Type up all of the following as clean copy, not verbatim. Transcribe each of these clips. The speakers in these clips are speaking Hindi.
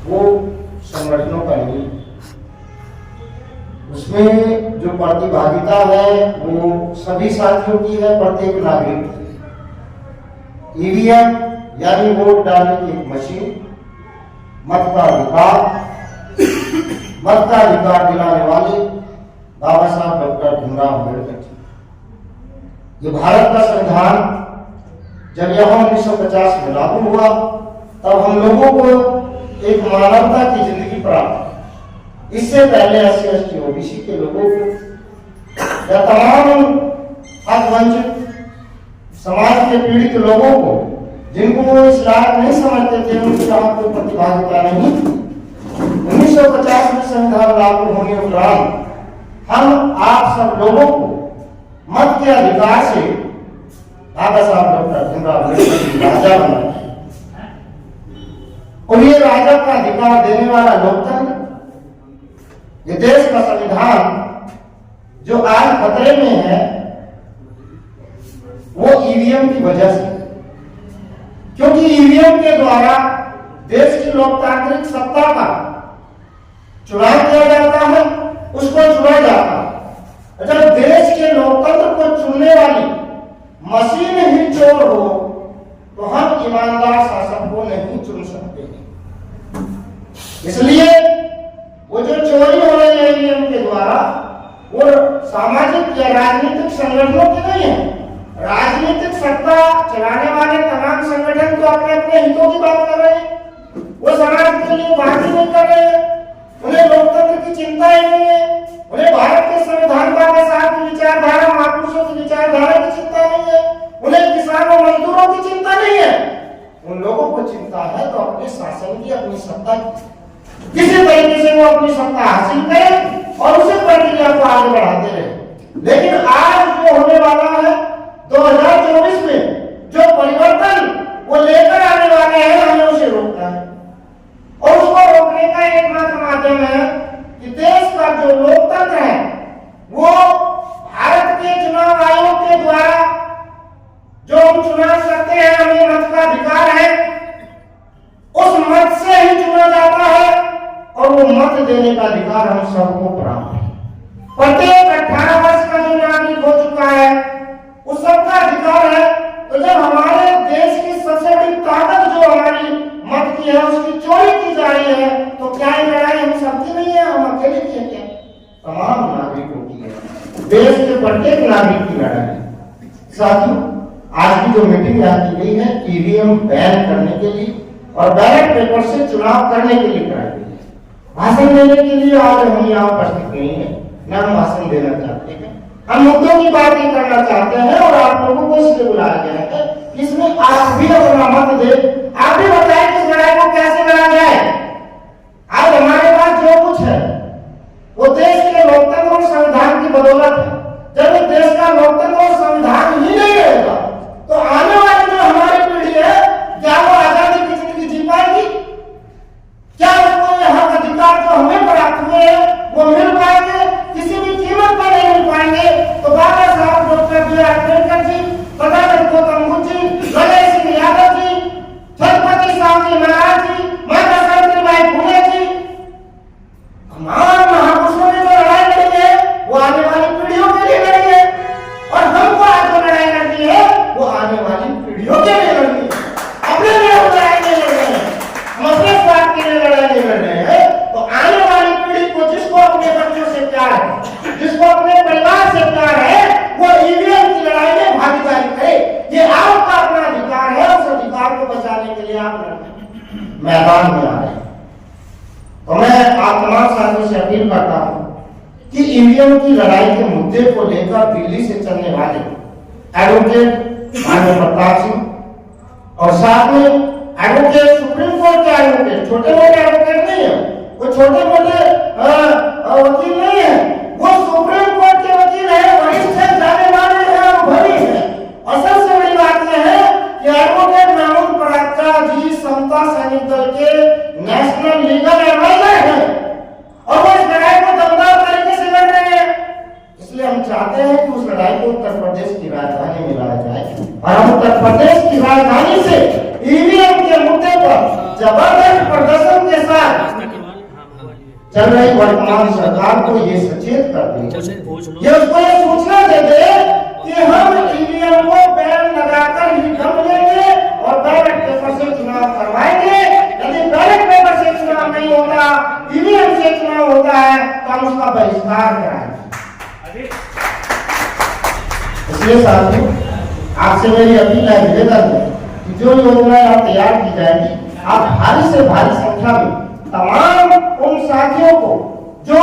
वो संगठनों का नहीं, उसमें जो प्रतिभागिता है वो सभी साथियों की है, प्रत्येक नागरिक की। ईवीएम यानी वोट डालने की एक मशीन, मत का अधिकार दिलाने वाले बाबा साहब डॉक्टर भीमराव अम्बेडकर जी। ये भारत का संविधान जब यह 1950 में लागू हुआ तब हम लोगों को एक मानवता की जिंदगी प्राप्त। इससे पहले SC ST OBC के लोगों को या तमाम हक वंचित समाज के पीड़ित लोगों को, जिनको वो इस लायक नहीं समझते थे, उनकी यहाँ कोई प्रतिभागिता नहीं। 1950 में संविधान लागू होने उपरांत हम आप सब लोगों को मत के अधिकार से बाबा साहब डॉक्टर भीमराव अम्बेडकर जी राजा बनाए और ये राजा का अधिकार देने वाला लोकतंत्र, ये देश का संविधान जो आज खतरे में है वो ईवीएम की वजह से, क्योंकि ईवीएम के द्वारा देश की लोकतांत्रिक सत्ता का चुनाव किया जाता है, उसको चुना जाता है। जब देश के लोकतंत्र को चुनने वाली मशीन ही चोर हो तो हम ईमानदार शासक को नहीं चुन सकते हैं। इसलिए वो जो चोरी हो रही है ईवीएम के द्वारा वो सामाजिक या राजनीतिक संगठनों की नहीं है। राजनीतिक सत्ता चलाने वाले तमाम संगठन तो अपने अपने हितों की बात कर रहे हैं, वो समाज के लिए बात ही नहीं कर रहे हैं, उन्हें लोकतंत्र की चिंता ही नहीं है, उन्हें भारत के संविधान बाबा साहब की विचारधारा, महापुरुषों की विचारधारा की चिंता नहीं है, उन्हें किसानों मजदूरों की चिंता नहीं है। उन लोगों को चिंता है तो अपने शासन की, अपनी सत्ता की, किसी तरीके से वो अपनी सत्ता हासिल करें और उसी प्रक्रिया को आगे बढ़ाते रहे। लेकिन आज जो होने वाला है 2024 में जो परिवर्तन वो लेकर आने वाले हैं, हमें उसे रोकना है और उसको रोकने का एकमात्र माध्यम है कि देश का जो लोकतंत्र है वो भारत के चुनाव आयोग के द्वारा जो हम चुनाव करते हैं, हमें मत का अधिकार है, उस मत से ही चुना जाता है और वो मत देने का अधिकार हम सबको प्राप्त है। प्रत्येक 18 वर्ष का जो नागरिक हो चुका है उस सबका अधिकार है। तो जब हमारे देश की सबसे बड़ी ताकत जो हमारी मत की है उसकी चोरी की जा रही है तो क्या ये लड़ाई हम सबकी नहीं है, हम अकेले की है क्या? तमाम नागरिकों की है, देश के प्रत्येक नागरिक की लड़ाई है। साथियों, आज की जो मीटिंग यहाँ की गई है ईवीएम बैन करने के लिए और बैलेट पेपर से चुनाव करने के लिए कराई गई है। भाषण देने के लिए आज हम यहाँ उपस्थित नहीं है, न हम भाषण देना चाहते हैं, हम मुद्दों की बात ही करना चाहते हैं और आप लोगों को इसलिए बुलाया गया है कि इसमें आप भी अपना मत दे, आप भी बताएं कि इस लड़ाई को कैसे लड़ा जाए। आज हमारे पास जो कुछ है वो देश के लोकतंत्र और संविधान की बदौलत है। जब इस देश का लोकतंत्र और संविधान ही नहीं रहेगा तो आने वाली जो हमारी पीढ़ी है क्या वो आजादी की जिंदगी जी पाएगी? क्या उसको ये हक अधिकार जो हमें प्राप्त हुए हैं वो मिल पाएंगे? किसी भी कीमत पर नहीं मिल पाएंगे। तो बाबा साहब डॉक्टर B.R. अम्बेडकर जी, तथागत गौतम बुद्ध जी, लड़े सिंह यादव जी, छत्रपति शिवाजी महाराज जी, माता सावित्रीबाई फुले जी, तमाम महापुरुषों ने जो लड़ाई लड़ी है वो आने वाली पीढ़ियों के लिए लड़ी है और हमको आज जो लड़ाई लड़नी है वो आने वाली पीढ़ियों के लिए लड़नी है। अपने लिए लड़ाई नहीं लड़ रहे हैं, हम अपने स्वार्थ के लिए लड़ाई नहीं लड़ रहे हैं। तो आने वाली पीढ़ी को जिसको अपने बच्चों से प्यार है, जिसको अपने परिवार से प्यार है, वो ईवीएम की लड़ाई में भागीदारी करे। ये आपका अपना अधिकार है, उस अधिकार को बचाने के लिए आप मैदान में आ रहे हैं। तो मैं आप तमाम साथियों से अपील करता हूं कि ईवीएम की लड़ाई के मुद्दे को लेकर दिल्ली से चलने वाले एडवोकेट माननीय प्रताप सिंह और साथ में एडवोकेट सुप्रीम कोर्ट के एडवोकेट, छोटे मोटे एडवोकेट नहीं है, वो छोटे मोटे वकील नहीं है, वो सुप्रीम कोर्ट के वकील है, वरिष्ठ है, जाने माने हैं, अनुभवी है। और सबसे बड़ी बात यह है कि एडवोकेट महमूद पराक्का जी समता सैनिक दल के नेशनल लीगल एडवाइजर है और वो इस लड़ाई को दमदार तरीके से लड़ रहे हैं। इसलिए हम चाहते हैं कि उस लड़ाई को उत्तर प्रदेश की राजधानी में लाया जाए और हम उत्तर प्रदेश की राजधानी से ईवीएम के मुद्दे पर जबरदस्त प्रदर्शन के साथ चल रही वर्तमान सरकार को ये सचेत कर दे, ये उसको ये सूचना दे दे कि हम ईवीएम को बैन लगाकर ही हम लेंगे और बैलेट पेपर से चुनाव करवाएंगे। यदि बैलेट पेपर से चुनाव नहीं होता, ईवीएम से चुनाव होता है तो हम उसका बहिष्कार कराएंगे। इसलिए साथियों, आपसे मेरी अपील है, निवेदन है कि जो योजनाएं आप तैयार की जाएगी, आप भारी से भारी संख्या में तमाम उन साथियों को जो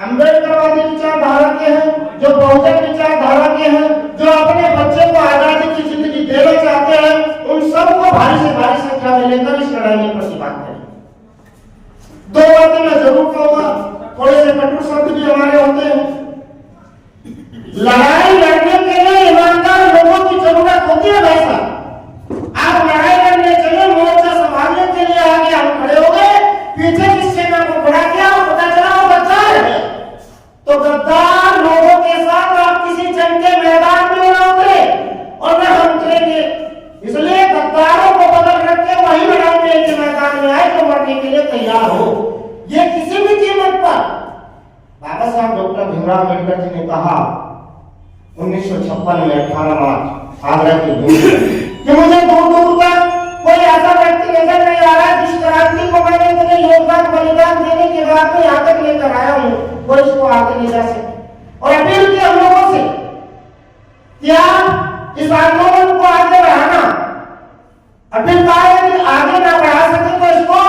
अम्बेडकरवादी विचारधारा के हैं, जो बहुजन विचारधारा के हैं, जो अपने बच्चे को आजादी की जिंदगी देना चाहते हैं, उन सबको भारी से भारी संख्या में लेकर इस लड़ाई में प्रतिभाग करें। दो बातें मैं जरूर कहूंगा, थोड़े से कटु शब्द भी हमारे होते हैं। लड़ाई लड़ने के लिए ईमानदार लोगों की जरूरत होती है। भाई साहब, आप लड़ाई लड़ने चले, मोर्चा संभालने के लिए आगे हम खड़े हो गए, पीछे किस सेना को खड़ा किया, पता चला वो गद्दार है, तो गद्दार लोगों के साथ आप किसी जंग के मैदान में न उतरे और न हम उतरेंगे। इसलिए गद्दारों को बदल रख के वही लड़ाई के मैदान में आए जो मरने के लिए तैयार हो, ये किसी भी कीमत पर। बाबा साहब डॉक्टर भीमराव अम्बेडकर जी ने कहा 1956 में 18 मार्च आगरा की भूमि कि मुझे दूर दूर तक कोई ऐसा व्यक्ति नजर नहीं आ रहा जिस क्रांति को मैंने इतने योगदान बलिदान देने के बाद में यहाँ तक लेकर आया हूँ, वो इसको आगे ले जा सके। और अपील की हम लोगों से कि आप इस आंदोलन को आगे बढ़ाना, अपील का है कि आगे ना बढ़ा सके तो इसको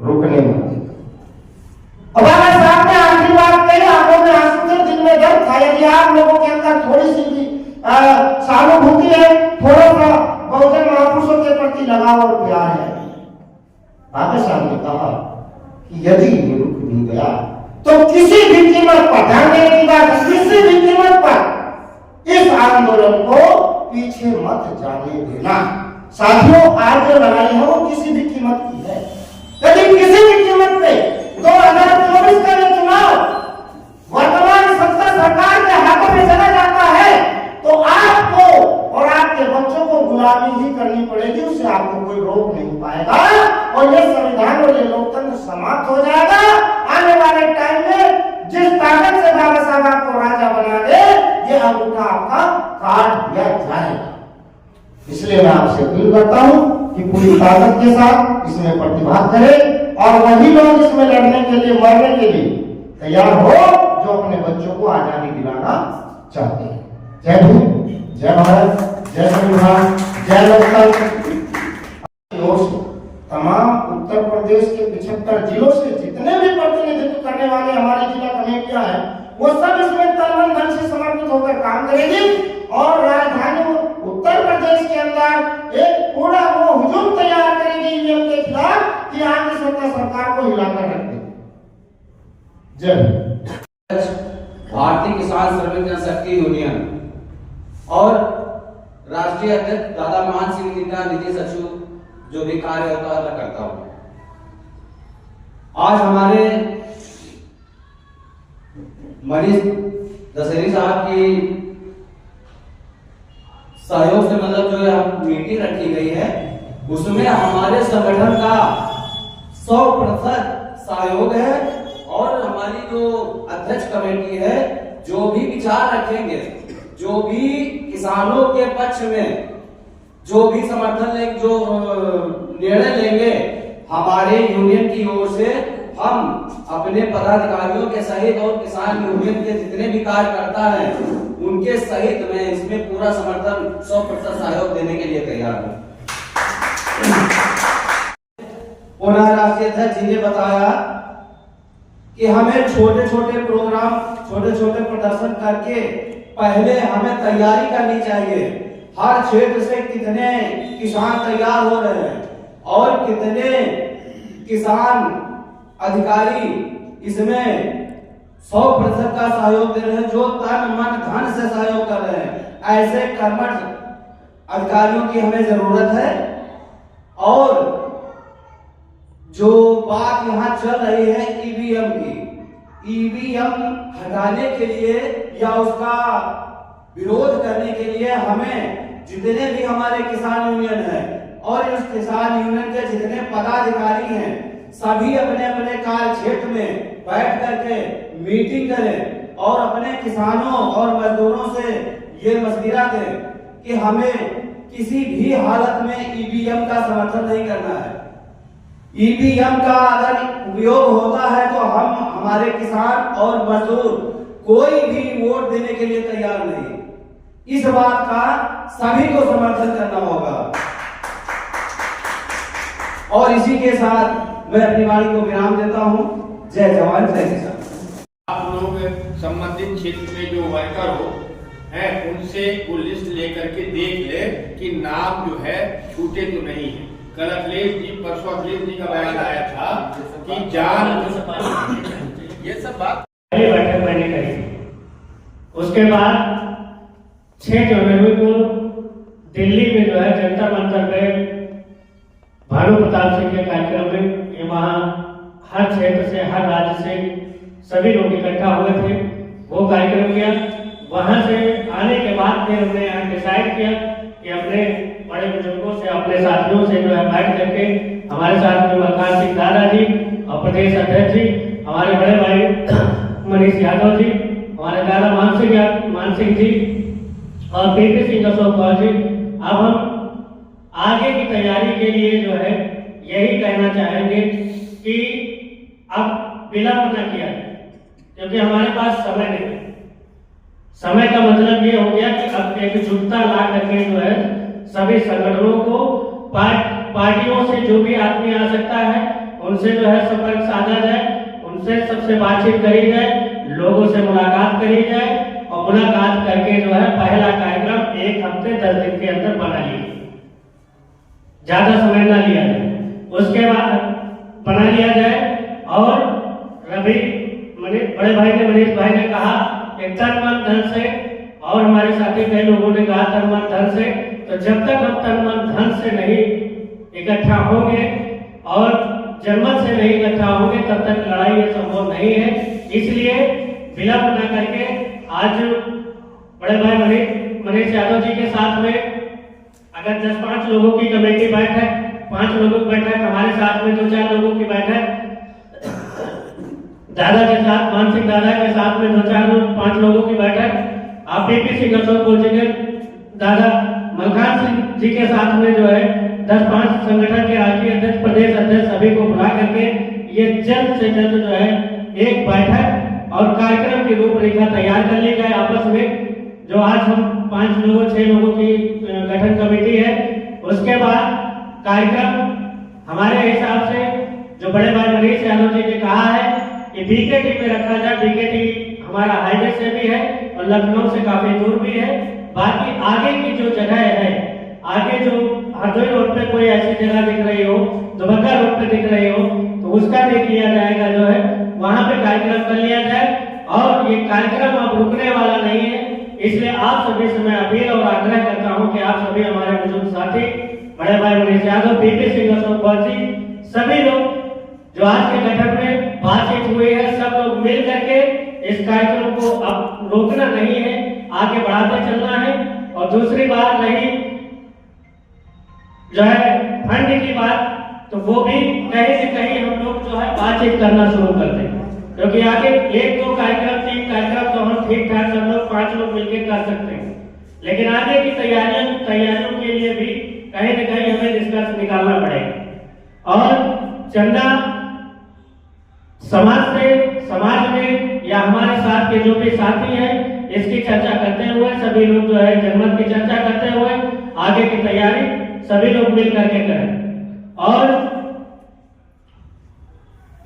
रुकने में। अब हमारे सामने आखिरी बात कही, आंखों में आंसू थे, दिल में दर्द था। यदि आप लोगों के अंदर थोड़ी सी भी सहानुभूति है, थोड़ा सा बहुजन महापुरुषों के प्रति लगाव और प्यार है, बाबा साहब ने कहा कि यदि ये रुक भी गया तो किसी भी कीमत पर, ध्यान देने की बात, किसी भी कीमत पर इस आंदोलन को पीछे मत जाने देना। साथियों, आज जो लड़ाई है वो किसी भी कीमत की है। यदि किसी भी कीमत पे 2024 का ये चुनाव वर्तमान सत्ता सरकार के हाथों में चला जाता है तो आपको और आपके बच्चों को गुलामी ही करनी पड़ेगी, उससे आपको कोई रोक नहीं पाएगा और ये संविधान और ये लोकतंत्र समाप्त हो जाएगा। आने वाले टाइम में जिस ताकत से बाबा साहब आपको राजा बना दे, ये अंगूठा आपका काट दिया जाएगा। इसलिए मैं आपसे अपील करता हूं कि पूरी ताकत के साथ इसमें प्रतिभाग करें और वही लोग इसमें लड़ने के लिए, मरने के लिए तैयार हो जो अपने बच्चों को आजादी दिलाना चाहते हैं। जय भीम, जय भारत, जय संविधान, जय लोकतंत्र। तमाम उत्तर प्रदेश के 75 जिलों से जितने भी प्रतिनिधित्व करने वाले हमारी जिला कमेटियां हैं, वो सब इसमें तन मन धन से समर्पित होकर काम करेगी और राजधानी उत्तर प्रदेश के अंदर एक पूरा वो हुजूम तैयार करेगी ईवीएम के खिलाफ कि यहाँ की सरकार को हिलाकर रख दे। जय भारतीय किसान श्रमिक जनशक्ति यूनियन और राष्ट्रीय अध्यक्ष दादा मान सिंह जी का निजी सचिव जो भी कार्य होता है करता हूं। आज हमारे मनीष दशहरी साहब की सहयोग से मतलब जो मीटिंग रखी गई है उसमें हमारे संगठन का 100% सहयोग है और हमारी जो अध्यक्ष कमेटी है जो भी विचार रखेंगे, जो भी किसानों के पक्ष में जो भी समर्थन लेंगे, जो निर्णय लेंगे, हमारे यूनियन की ओर से हम अपने पदाधिकारियों के सहित और किसान यूनियन के जितने भी कार्यकर्ता हैं उनके सहित मैं इसमें पूरा समर्थन 100% सहयोग देने के लिए तैयार हूँ। पुनः राष्ट्रीय अध्यक्ष जी ने बताया कि हमें छोटे छोटे प्रोग्राम, छोटे छोटे प्रदर्शन करके पहले हमें तैयारी करनी चाहिए। हर क्षेत्र से कितने किसान तैयार हो रहे हैं और कितने किसान अधिकारी इसमें 100% का सहयोग दे रहे हैं, जो तन मन धन से सहयोग कर रहे हैं। ऐसे कर्मठ अधिकारियों की हमें जरूरत है। और जो बात यहाँ चल रही है ईवीएम की, ईवीएम हटाने के लिए या उसका विरोध करने के लिए हमें जितने भी हमारे किसान यूनियन है और इस किसान यूनियन के जितने पदाधिकारी हैं सभी अपने अपने कार्य क्षेत्र में बैठ करके मीटिंग करें और अपने किसानों और मजदूरों से ये मशविरा दें कि हमें किसी भी हालत में ईवीएम का समर्थन नहीं करना है। ईवीएम का अगर उपयोग होता है तो हम हमारे किसान और मजदूर कोई भी वोट देने के लिए तैयार नहीं। इस बात का सभी को समर्थन करना होगा। और इसी के साथ मैं अपनी वाणी को विराम देता हूं। जय जवान जय किसान। आप लोग संबंधित क्षेत्र में जो वर्कर हो हैं उनसे वो लिस्ट लेकर के देख ले कि नाम जो है छूटे तो नहीं है। कल अखिलेश जी परसों अखिलेश जी का बयान आया था कि जान ये सब बात पहली बैठक मैंने कही। उसके बाद 6 जनवरी को दिल्ली में जो है जंतर मंतर पे भानु प्रताप सिंह के कार्यक्रम में वहाँ हर क्षेत्र से हर राज्य से सभी लोग इकट्ठा हुए थे। वो कार्यक्रम किया। वहां से आने के बाद फिर हमने यहाँ डिसाइड किया कि अपने बड़े बुजुर्गों से अपने साथियों से जो है बैठ करके हमारे साथ में मलखान सिंह दादा जी और प्रदेश अध्यक्ष जी, हमारे बड़े भाई मनीष यादव जी, हमारे दादा मान सिंह जी और पीपी सिंह अशोक कौर जी। अब हम आगे की तैयारी के लिए जो है यही कहना चाहेंगे कि अब विलंब न किया जाए, क्योंकि हमारे पास समय नहीं है। समय का मतलब ये हो गया कि अब एकजुटता ला करके जो है सभी संगठनों को पार्टियों से जो भी आदमी आ सकता है उनसे जो है संपर्क साधा जाए, उनसे सबसे बातचीत करी जाए, लोगों से मुलाकात करी जाए और मुलाकात करके जो है पहला कार्यक्रम 1 हफ्ते 10 दिन के अंदर बना लिया, ज्यादा समय ना लिया जाए। उसके बाद बना लिया जाए और बड़े भाई ने मनीष भाई ने कहा कि तन मन धन से, और हमारे साथी कई लोगों ने कहा तन मन धन से, तो जब तक हम तन मन धन से नहीं इकट्ठा होंगे और जनमत से नहीं इकट्ठा होंगे तब तक लड़ाई ये संभव नहीं है। इसलिए विलंब न करके आज बड़े भाई मनीष यादव जी के साथ में अगर 10-5 लोगों की कमेटी बैठक, 5 लोगों की बैठक, हमारे साथ में 2-4 लोगों की बैठक, दादा के साथ मान सिंह दादा के साथ में 2-4-5 लोगों की बैठक, आप पीपी सिंह अशोक कौर जी के दादा मलखान सिंह जी के साथ में जो है 10-5 संगठन के राष्ट्रीय अध्यक्ष, प्रदेश अध्यक्ष सभी को बुला करके ये जल्द से जल्द जो है एक बैठक और कार्यक्रम की रूपरेखा तैयार कर ली जाए आपस में। जो आज हम 5 लोगों 6 लोगों की गठन कमेटी है, उसके बाद कार्यक्रम हमारे हिसाब से जो बड़े भाई मनीष यादव जी ने कहा है कि बीकेटी में रखा जाए। बीकेटी हमारा हाईवे से भी है और लखनऊ से काफी दूर भी है। बाकी आगे की जो जगह है, आगे जो हरदोई रोड पे कोई ऐसी जगह दिख रही हो, दुबग्गा रोड पे दिख रही हो, तो उसका देख लिया जाएगा, जो है वहां पे कार्यक्रम कर लिया जाए। और ये कार्यक्रम अब रुकने वाला नहीं है, इसलिए आप सभी से मैं अपील और आग्रह करता हूं कि आप सभी हमारे बुजुर्ग साथी बड़े भाई मनीष यादव, पीपी सिंह अशोक कौर जी, सभी लोग जो आज के गठन में बातचीत हुई है, सब लोग मिल करके इस कार्यक्रम को अब रोकना नहीं है, आगे बढ़ाते चलना है। और दूसरी बात रही जो है फंड की बात, तो वो भी कहीं से कहीं हम लोग जो है बातचीत करना शुरू कर दें, क्योंकि आगे 1-2 कार्यक्रम 3 कार्यक्रम तो हम ठीक ठाक सब लोग 5 लोग मिलकर कर सकते हैं, लेकिन आगे की तैयारियों के लिए भी कहीं न कहीं हमें निष्कर्ष निकालना पड़ेगा। और चंदा समाज में या हमारे साथ के जो भी साथी हैं, इसकी चर्चा करते हुए सभी लोग जो है जनमत की चर्चा करते हुए आगे की तैयारी सभी लोग मिल करके करें। और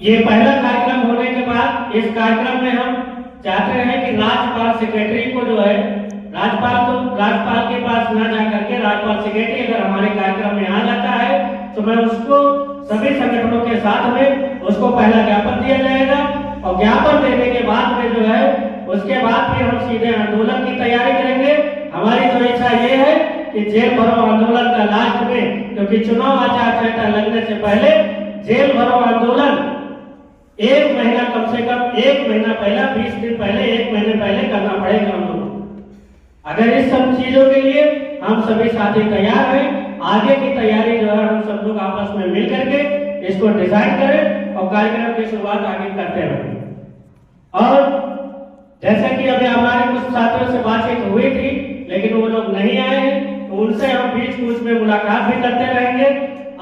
ये पहला कार्यक्रम होने के बाद इस कार्यक्रम में हम चाहते हैं कि राज्यपाल सेक्रेटरी को जो है राज्यपाल के पास ना जा करके राज्यपाल सेक्रेटरी अगर हमारे कार्यक्रम में आ जाता है तो मैं उसको सभी संगठनों के साथ में उसको पहला ज्ञापन दिया जाएगा और ज्ञापन देने के बाद में जो है उसके बाद फिर हम सीधे आंदोलन की तैयारी करेंगे। हमारी तो इच्छा ये है कि जेल भरो आंदोलन का लास्ट में, क्योंकि चुनाव आचार संहिता लगने से पहले जेल भरो आंदोलन 1 महीना कम से कम 1 महीना पहले, 20 दिन पहले, 1 महीने पहले करना पड़ेगा हम लोग। अगर इस सब चीजों के लिए हम सभी साथी तैयार हैं, आगे की तैयारी जो है हम सब लोग आपस में मिल करके इसको डिसाइड करें और कार्यक्रम की शुरुआत आगे करते रहें। और जैसे कि अभी हमारे कुछ साथियों से बातचीत हुई थी लेकिन वो लोग नहीं आए हैं, तो उनसे हम बीच बीच में मुलाकात भी करते रहेंगे।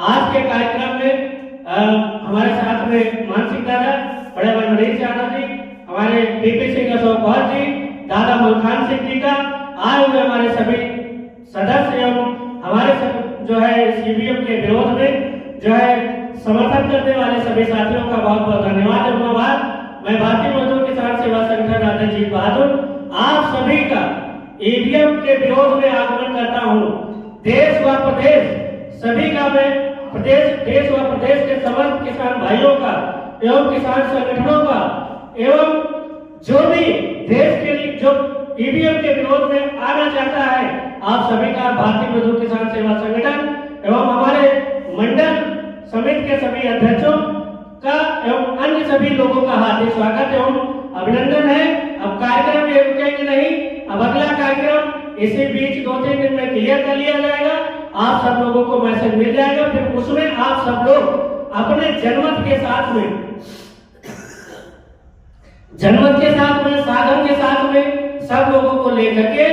आज के कार्यक्रम में हमारे साथ में मानसिक दादा, बड़े भाई मनीष यादव जी, हमारे पीपी सिंह अशोक जी, दादा मलखान सिंह जी का आए हुए हमारे सभी सदस्य एवं हमारे सब जो है सीबीएम के विरोध में जो है समर्थन करने वाले सभी साथियों का बहुत बहुत धन्यवाद एवं आभार। मैं भारतीय मजदूर किसान सेवा संगठन अध्यक्ष बहादुर आप सभी का ईवीएम के विरोध में आगमन करता हूँ। देश व प्रदेश सभी का मैं देश व प्रदेश के समस्त किसान भाइयों का एवं किसान संगठनों का एवं जो भी देश के लिए जो ईवीएम के विरोध में आना चाहता है, आप सभी का भारतीय मजदूर किसान सेवा संगठन एवं हमारे मंडल समिति के सभी अध्यक्षों का एवं अन्य सभी लोगों का हार्दिक स्वागत एवं अभिनंदन है। अब कार्यक्रम ये रुकेंगे नहीं, अब अगला कार्यक्रम इसी बीच 2-3 दिन में क्लियर कर लिया जाएगा। आप सब लोगों को मैसेज मिल जाएगा, फिर उसमें आप सब लोग अपने जनमत के साथ में साधन के साथ में सब लोगों को लेकर के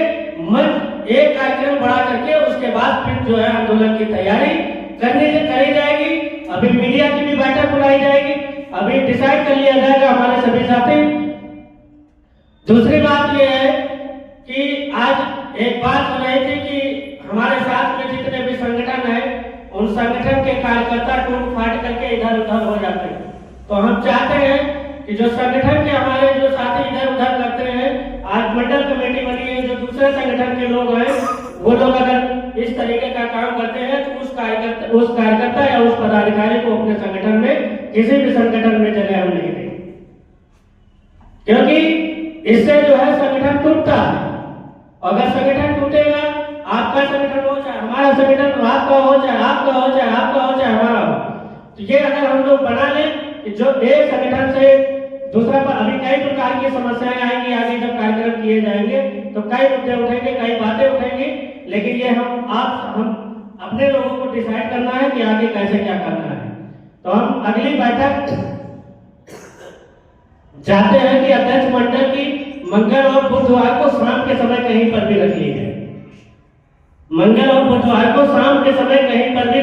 मंच एक कार्यक्रम बढ़ा करके उसके बाद फिर जो है आंदोलन की तैयारी करी जाएगी। अभी मीडिया की भी बैठक बुलाई जाएगी, अभी डिसाइड कर लिया जाएगा हमारे सभी साथी। दूसरी बात यह है कि आज एक बात हो रही थी कि हमारे साथ में जितने भी संगठन है उन संगठन के कार्यकर्ता टूट फाट करके इधर उधर हो जाते हैं, तो हम चाहते हैं कि जो संगठन के हमारे जो साथी इधर उधर करते हैं, आज मंडल कमेटी बनी है, जो दूसरे संगठन के लोग हैं वो लोग अगर इस तरीके का काम करते हैं तो उस कार्यकर्ता या उस पदाधिकारी को अपने संगठन में किसी भी संगठन में जगह हम नहीं देंगे, क्योंकि इससे जो है संगठन टूटता है। अगर संगठन टूटेगा, आपका संगठन हो चाहे हमारा संगठन, आपका हो चाहे आपका हो चाहे आपका हो चाहे हमारा हो, तो ये अगर हम लोग बना लें कि जो एक संगठन से दूसरा पर अभी कई प्रकार की समस्याएं आएंगी, आगे जब कार्यक्रम किए जाएंगे तो कई मुद्दे उठेंगे, कई बातें उठेंगी, लेकिन ये हम अपने लोगों को डिसाइड करना है कि आगे कैसे क्या करना है। तो हम अगली बैठक चाहते हैं कि अध्यक्ष मंडल की मंगल और बुधवार को शाम के समय कहीं पर भी रख ली है। मंगल और बुधवार को शाम के समय कहीं पर भी